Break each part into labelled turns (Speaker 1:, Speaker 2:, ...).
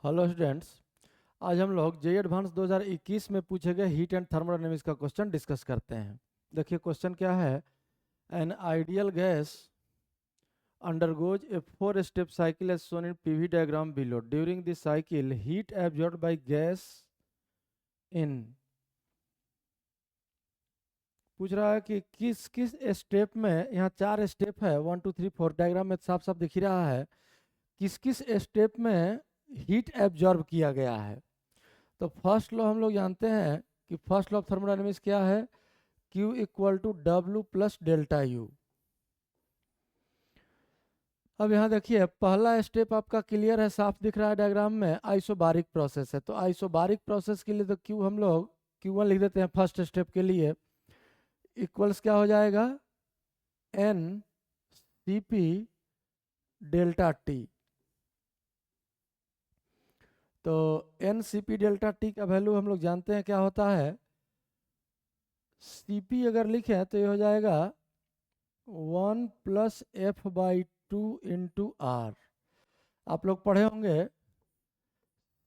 Speaker 1: Hello students, आज हम लोग जेईई एडवांस 2021 में पूछे गए हीट एंड थर्मोडायनेमिक्स का क्वेश्चन डिस्कस करते हैं। देखिए क्वेश्चन क्या है। An ideal gas undergoes a four-step cycle as shown in PV diagram below. During this cycle, heat absorbed by gas in पूछ रहा है कि किस किस स्टेप में, यहाँ 4 स्टेप है, 1 2 3 4 डायग्राम में साफ साफ दिख ही रहा है किस किस स्टेप में हीट एब्जॉर्ब किया गया है। तो फर्स्ट लॉ हम लोग जानते हैं कि फर्स्ट लॉ ऑफ थर्मोडायनेमिक्स क्या है, Q equal to W plus delta U। अब यहाँ देखिए पहला स्टेप आपका क्लियर है, साफ दिख रहा है डायग्राम में, आइसोबारिक प्रोसेस है। तो आइसोबारिक प्रोसेस के लिए तो Q हम लोग Q1 लिख देते हैं फर्स्ट स्टेप के लिए, इक्वल्स क्या हो जाएगा N CP डेल्टा T। तो N CP डेल्टा T का वैल्यू हम लोग जानते हैं क्या होता है। CP अगर लिखें तो ये हो जाएगा 1 plus F by 2 into R. आप लोग पढ़े होंगे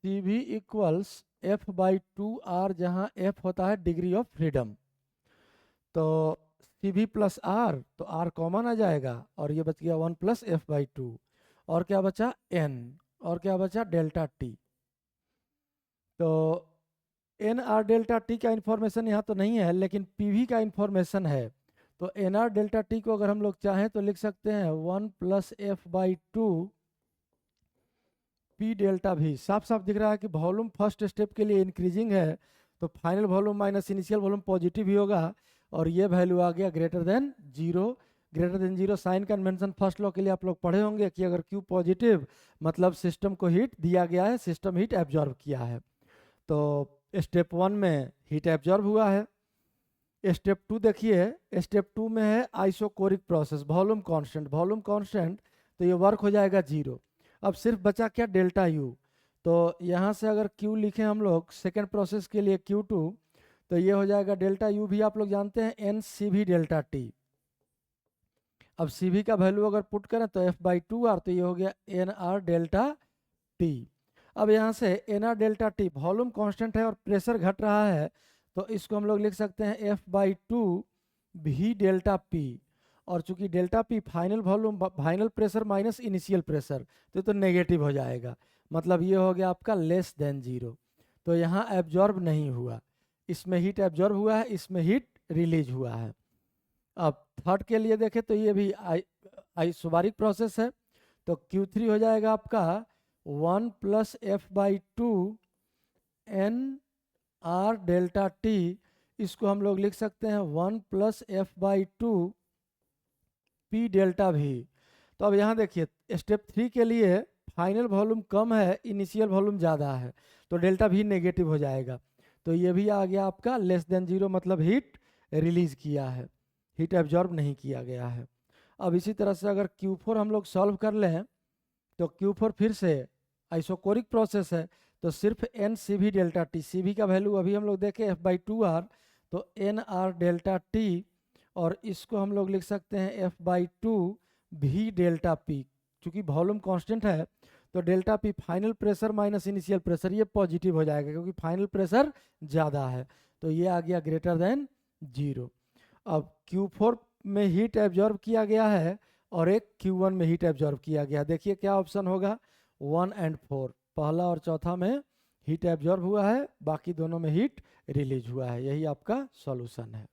Speaker 1: CV equals F by 2 R, जहाँ एफ होता है डिग्री ऑफ फ्रीडम। तो CV प्लस आर, तो आर कॉमन आ जाएगा और ये बच गया 1 प्लस एफ बाई 2। और क्या बचा N, और क्या बचा डेल्टा T। तो एन आर डेल्टा टी का इंफॉर्मेशन यहाँ तो नहीं है, लेकिन पीवी का इंफॉर्मेशन है। तो एन आर डेल्टा टी को अगर हम लोग चाहें तो लिख सकते हैं 1 plus F by 2 P delta भी। साफ साफ दिख रहा है कि वॉल्यूम फर्स्ट स्टेप के लिए इंक्रीजिंग है, तो final volume minus initial volume positive ही होगा, और ये वैल्यू आ गया greater than zero. Greater than zero sign convention first law के लिए आप लोग पढ़े होंगे कि अगर क्यू पॉजिटिव मतलब सिस्टम को हीट दिया गया है, सिस्टम हीट एब्जॉर्ब किया है। तो स्टेप 1 में हीट एब्जॉर्ब हुआ है। स्टेप 2 देखिए, स्टेप 2 में है isochoric process, volume constant, volume constant, तो ये वर्क हो जाएगा जीरो। अब सिर्फ बचा क्या डेल्टा यू। तो यहाँ से अगर क्यू लिखें हम लोग सेकेंड प्रोसेस के लिए Q2, तो ये हो जाएगा डेल्टा यू भी आप लोग जानते हैं एन सी भी डेल्टा टी। अब सी भी का वैल्यू अगर पुट करें तो एफ बाई 2 आर, तो ये हो गया एन आर डेल्टा टी। अब यहाँ से N R delta T volume constant है और प्रेशर घट रहा है, तो इसको हम लोग लिख सकते हैं एफ बाई 2 भी डेल्टा पी। और चूंकि delta P final volume final pressure minus initial pressure, तो नेगेटिव हो जाएगा, मतलब ये हो गया आपका लेस देन जीरो। तो यहाँ एब्जॉर्ब नहीं हुआ, इसमें हीट एब्जॉर्ब हुआ है, इसमें हीट रिलीज हुआ है। अब थर्ड के लिए देखें तो ये भी आइसोबारिक प्रोसेस है। तो Q3 हो जाएगा आपका 1 plus F by 2 N R delta T. इसको हम लोग लिख सकते हैं 1 plus F by 2 P delta भी। तो अब यहाँ देखिए स्टेप 3 के लिए फाइनल वॉल्यूम कम है, इनिशियल वॉल्यूम ज़्यादा है, तो डेल्टा भी नेगेटिव हो जाएगा। तो ये भी आ गया आपका लेस देन जीरो, मतलब हीट रिलीज किया है, हीट एब्जॉर्ब नहीं किया गया है। अब इसी तरह से अगर Q4 हम लोग सॉल्व कर लें, तो Q4 फिर से आइसोकोरिक प्रोसेस है, तो सिर्फ एन सी भी डेल्टा टी, सी भी का वैल्यू अभी हम लोग देखें एफ बाई 2 आर, तो एन आर डेल्टा टी, और इसको हम लोग लिख सकते हैं एफ बाई 2 भी डेल्टा पी। चूंकि वॉल्यूम कांस्टेंट है, तो delta P final pressure minus initial pressure, ये पॉजिटिव हो जाएगा क्योंकि फाइनल प्रेशर ज़्यादा है, तो ये आ गया ग्रेटर देन जीरो। अब Q4 में हीट एब्जॉर्ब किया गया है और एक Q1 में हीट एब्जॉर्ब किया गया। देखिए क्या ऑप्शन होगा, 1 और 4, पहला और चौथा में हीट एब्जॉर्ब हुआ है, बाकी दोनों में हीट रिलीज हुआ है। यही आपका सॉल्यूशन है।